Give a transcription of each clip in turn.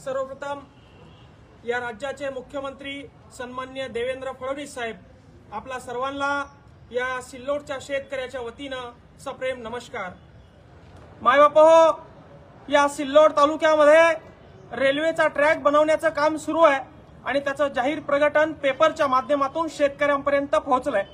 सर्वप्रथम या राज्याचे मुख्यमंत्री सन्माननीय देवेंद्र फडणवीस साहेब आपला सर्वांना या सिल्लोडच्या शेतकऱ्याच्या वतीनं सप्रेम नमस्कार। मायबापो, या सिल्लोड तालुक्यामध्ये रेल्वेचा ट्रॅक बनवण्याचं काम सुरू आहे आणि त्याचं जाहीर प्रकटन पेपरच्या माध्यमातून शेतकऱ्यांपर्यंत पोहोचलंय।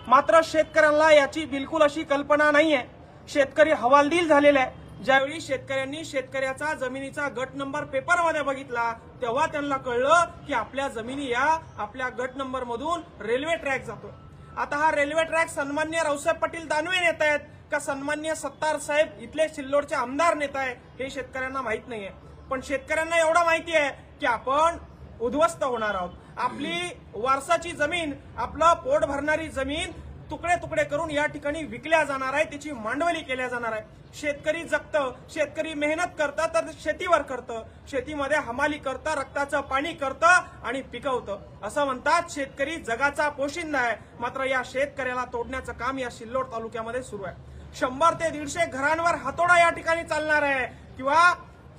मात्र शेतकऱ्यांना याची बिलकुल अशी कल्पना नाहीये। शेतकरी हवालदिल झालेले आहे। ज्यावेळी शेतकऱ्यांनी शेतकऱ्याचा जमिनीचा गट नंबर पेपरमध्ये बघितला तेव्हा त्यांना कळलं की आपल्या जमिनी या आपल्या गट नंबर मधून रेल्वे ट्रॅक जातोय। आता हा रेल्वे ट्रॅक सन्माननीय रावसाहेब पाटील दानवे नेता आहेत का सन्माननीय सत्तार साहेब इथले सिल्लोडचे आमदार नेता आहे हे शेतकऱ्यांना माहित नाहीये। पण शेतकऱ्यांना एवढं माहिती आहे की आपण उद्ध्वस्त होणार आहोत। आपली वारसाची जमीन, आपलं पोट भरणारी जमीन तुकडे तुकडे करून या ठिकाणी विकल्या जाणार आहे, त्याची मांडवली केल्या जाणार आहे। शेतकरी जगतं, शेतकरी मेहनत करतं तर शेतीवर करतं, शेतीमध्ये हमाली करतं, रक्ताचं पाणी करतं आणि पिकवतं। असं म्हणतात शेतकरी जगाचा पोशिंदा आहे। मात्र या शेतकऱ्याला तोडण्याचं काम या सिल्लोड तालुक्यामध्ये सुरू आहे। 100 ते 150 घरांवर हातोडा या ठिकाणी चालणार आहे किंवा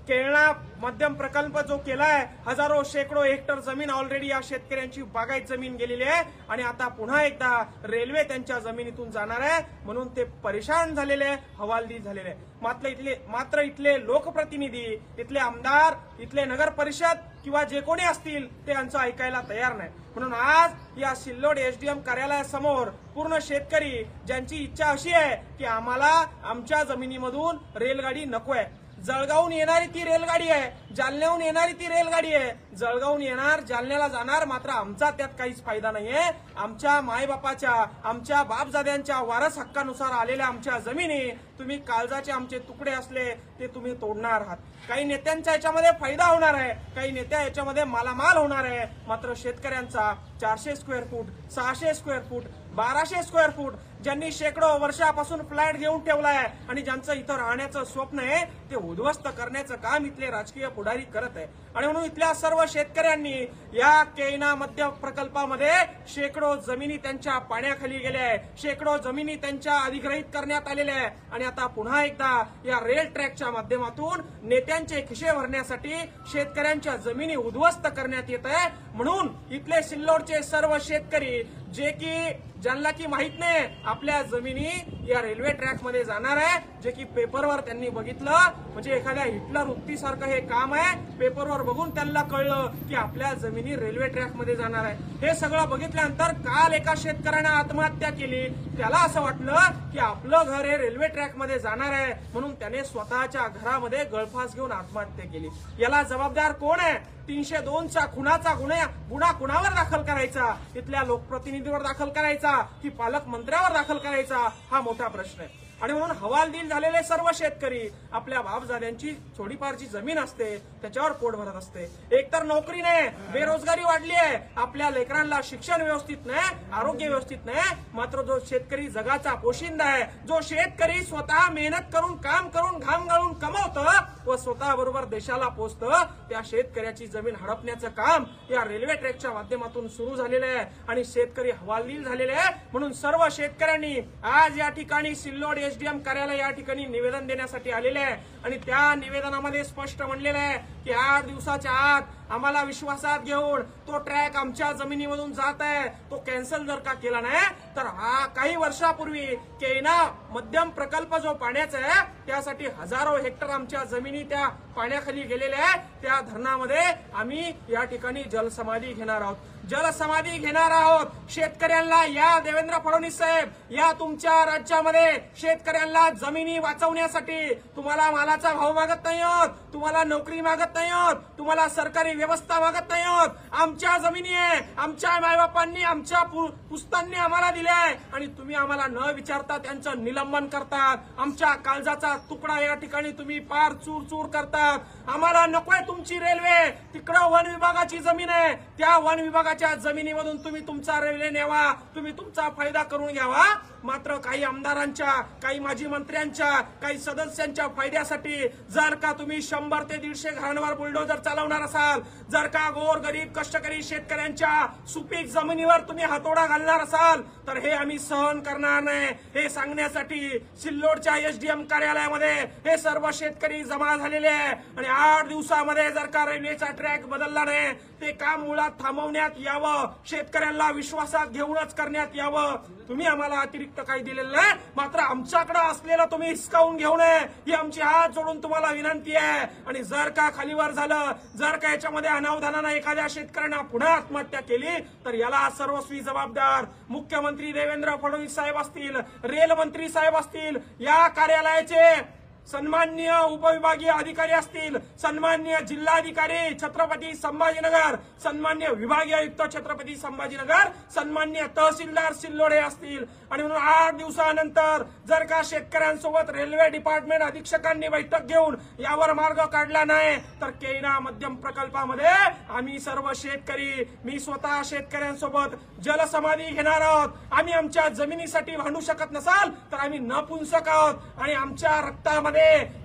केळणा मध्यम प्रकल्प जो केलाय, हजारो शेकडो हेक्टर जमीन ऑलरेडी या शेतकऱ्यांची बागायत जमीन गेलेली आहे आणि आता पुन्हा एकदा रेल्वे त्यांच्या जमिनीतून जाणार आहे म्हणून ते परेशान झालेले, हवालदिल झालेले। मात्र इथले लोकप्रतिनिधी, इथले आमदार, इथले नगर परिषद किंवा जे कोणी असतील ते यांचं ऐकायला तयार नाही। म्हणून आज या सिल्लोड एसडीएम कार्यालयासमोर पूर्ण शेतकरी ज्यांची इच्छा अशी आहे की आम्हाला आमच्या जमिनीमधून रेलगाडी नकोय। जळगावून येणारी ती रेलगाडी आहे, जालन्याहून येणारी ती रेलगाडी आहे। जळगावून येणार, जालन्याला जाणार, मात्र आमचा त्यात काहीच फायदा नाहीये। आमच्या मायबापाच्या, आमच्या बापजाद्यांच्या वारस हक्कानुसार आलेल्या आमच्या जमिनी तुम्ही काळजाचे आमचे तुकडे असले ते तुम्ही तोडणार आहात। काही नेत्यांच्या याच्यामध्ये फायदा होणार आहे, काही नेत्या याच्यामध्ये मालामाल होणार आहे, मात्र शेतकऱ्यांचा 400 square foot, 600 square foot, 1200 square foot ज्यांनी शेकडो वर्षापासून फ्लॅट घेऊन ठेवलाय आणि ज्यांचं इथं राहण्याचं स्वप्न आहे ते उद्ध्वस्त करण्याचं काम इथले राजकीय पुढारी करत आहे। आणि म्हणून इथल्या सर्व शेतकऱ्यांनी या केळणा मध्य प्रकल्पामध्ये शेकडो जमिनी त्यांच्या पाण्याखाली गेल्या आहे, शेकडो जमिनी त्यांच्या अधिग्रहित करण्यात आलेल्या आहे आणि आता पुन्हा एकदा या रेल ट्रॅकच्या माध्यमातून नेत्यांचे खिसे भरण्यासाठी शेतकऱ्यांच्या जमिनी उद्ध्वस्त करण्यात येत आहे। म्हणून इथले सिल्लोडचे सर्व शेतकरी जे की ज्यांना की माहित नाही आपल्या जमिनी या रेल्वे ट्रॅक मध्ये जाणार आहे, जे की पेपरवर त्यांनी बघितलं, म्हणजे एखाद्या हिटलर उक्तीसारखं हे काम आहे। पेपरवर बघून त्यांना कळलं की आपल्या जमिनी रेल्वे ट्रॅक मध्ये जाणार आहे। हे सगळं बघितल्यानंतर काल एका शेतकऱ्याने आत्महत्या केली। त्याला असं वाटलं की आपलं घर हे रेल्वे ट्रॅक मध्ये जाणार आहे म्हणून त्याने स्वतःच्या घरामध्ये गळफास घेऊन आत्महत्या केली। याला जबाबदार कोण आहे? 302चा खुनाचा गुन्हा कुणावर दाखल करायचा? इथल्या लोकप्रतिनिधीवर दाखल करायचा की पालकमंत्र्यावर दाखल करायचा? हा मोठा प्रश्न आहे। आणि म्हणून हवालदिल झालेले सर्व शेतकरी आपल्या बापजाद्यांची थोडीफारची जमीन असते त्याच्यावर पोट भरत असते। एकतर नोकरी नाही, बेरोजगारी वाढली आहे, आपल्या लेकरांना शिक्षण व्यवस्थित नाही, आरोग्य व्यवस्थित नाही। मात्र जो शेतकरी जगाचा पोशिंदा आहे, जो शेतकरी स्वतः मेहनत करून, काम करून, घाम गाळून कमवतं व स्वतः बरोबर देशाला पोचतं, त्या शेतकऱ्याची जमीन हडपण्याचं काम या रेल्वे ट्रॅकच्या माध्यमातून सुरू झालेलं आहे आणि शेतकरी हवालदिल झालेले आहे। म्हणून सर्व शेतकऱ्यांनी आज या ठिकाणी सिल्लोड एसडीएम कार्यालय या ठिकाणी निवेदन देण्यासाठी आलेले आहे आणि त्या निवेदनामध्ये स्पष्ट म्हणलेलं आहे की 8 दिवसाच्या आत आम्हाला विश्वासात घेऊन तो ट्रॅक आमच्या जमिनीमधून जात आहे तो कॅन्सल जर का केला नाही तर हा काही वर्षापूर्वी केळणा मध्यम प्रकल्प जो पाण्याचा आहे त्यासाठी हजारो हेक्टर आमच्या जमिनी त्या पाण्याखाली गेलेल्या आहे। त्या धरणामध्ये आम्ही या ठिकाणी जलसमाधी घेणार आहोत, जलसमाधी घेणार आहोत। शेतकऱ्यांना या देवेंद्र फडणवीस साहेब, या तुमच्या राज्यामध्ये शेतकऱ्यांना जमिनी वाचवण्यासाठी तुम्हाला मालाचा भाव मागत नाही आहोत, तुम्हाला नोकरी मागत नाही आहोत, तुम्हाला सरकारी व्यवस्था मागत नाही आहोत। आमच्या जमिनी आहे, आमच्या मायबापांनी, आमच्या पुस्तांनी आम्हाला दिल्या आहे आणि तुम्ही आम्हाला न विचारता त्यांचं निलंबन करतात। आमच्या काळजाचा तुकडा या ठिकाणी तुम्ही पार चूर चूर करतात। आम्हाला नकोय तुमची रेल्वे, तिकडं वन विभागाची जमीन आहे, त्या वन विभागाच्या जमिनीमधून तुम्ही तुमचा रेल्वे न्यावा, तुम्ही तुमचा फायदा करून घ्यावा। मात्र काही आमदारांच्या, काही माजी मंत्र्यांच्या, काही सदस्यांच्या फायद्यासाठी जर का तुम्ही 100 ते 150 घरांवर बुलडोजर चालवणार असाल, जर का गोरगरीब कष्टकरी शेतकऱ्यांच्या सुपीक जमिनीवर तुम्ही हातोडा घालणार असाल, तर हे आम्ही सहन करणार नाही. हे सांगण्यासाठी सिल्लोडच्या एसडीएम कार्यालयामध्ये हे सर्व शेतकरी जमा झालेले आहे आणि 8 दिवसामध्ये जर का रेल्वेचा ट्रॅक बदलला नाही, ते काम मुळात थांबवण्यात यावं, शेतकऱ्यांना विश्वासात घेऊनच करण्यात यावं. तुम्ही आम्हाला अतिरिक्त काही दिलेलं नाही, मात्र आमच्याकडे असलेलं तुम्ही हिसकावून घेऊ नये ही आमची हात जोडून तुम्हाला विनंती आहे. आणि जर का खालीवर झालं, जर का याच्यामध्ये अनावधानानं एखाद्या शेतकऱ्यानं पुन्हा आत्महत्या केली, तर याला सर्वस्वी जबाबदार मुख्यमंत्री देवेंद्र फडणवीस साहेब असतील, रेल मंत्री साहेब असतील, या कार्यालयाचे सन्माननीय उपविभागीय अधिकारी असतील, सन्माननीय जिल्हाधिकारी छत्रपती संभाजीनगर, सन्माननीय विभागीय आयुक्त छत्रपती संभाजीनगर, सन्माननीय तहसीलदार सिल्लोड हे असतील. आणि म्हणून 8 दिवसानंतर जर का शेतकऱ्यांसोबत रेल्वे डिपार्टमेंट अधीक्षकांनी बैठक घेऊन यावर मार्ग काढला नाही, तर केना मध्यम प्रकल्पामध्ये आम्ही सर्व शेतकरी, मी स्वतः शेतकऱ्यांसोबत जलसमाधी घेणार आहोत. आम्ही आमच्या जमिनीसाठी भांडू शकत नसाल तर आम्ही नपुंसक आहोत आणि आमच्या रक्तामध्ये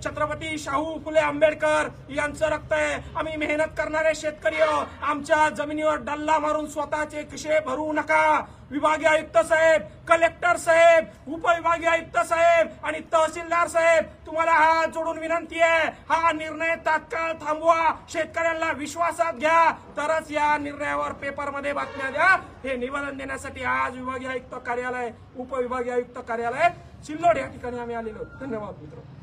छत्रपती शाहू फुले आंबेडकर यांचं रक्त आहे. आम्ही मेहनत करणारे शेतकरी आहोत. आमच्या जमिनीवर डल्ला मारून स्वतःचे खिसे भरू नका. विभागीय आयुक्त साहेब, कलेक्टर साहेब, उपविभागीय आयुक्त साहेब आणि तहसीलदार साहेब, तुम्हाला हात जोडून विनंती आहे, हा निर्णय तात्काळ थांबवा. शेतकऱ्यांना विश्वासात घ्या, तरच या निर्णयावर पेपरमध्ये बातम्या द्या. हे निवेदन देण्यासाठी आज विभागीय आयुक्त कार्यालय, उपविभागीय आयुक्त कार्यालय सिल्लोड या ठिकाणी आम्ही आलेलो. धन्यवाद मित्र.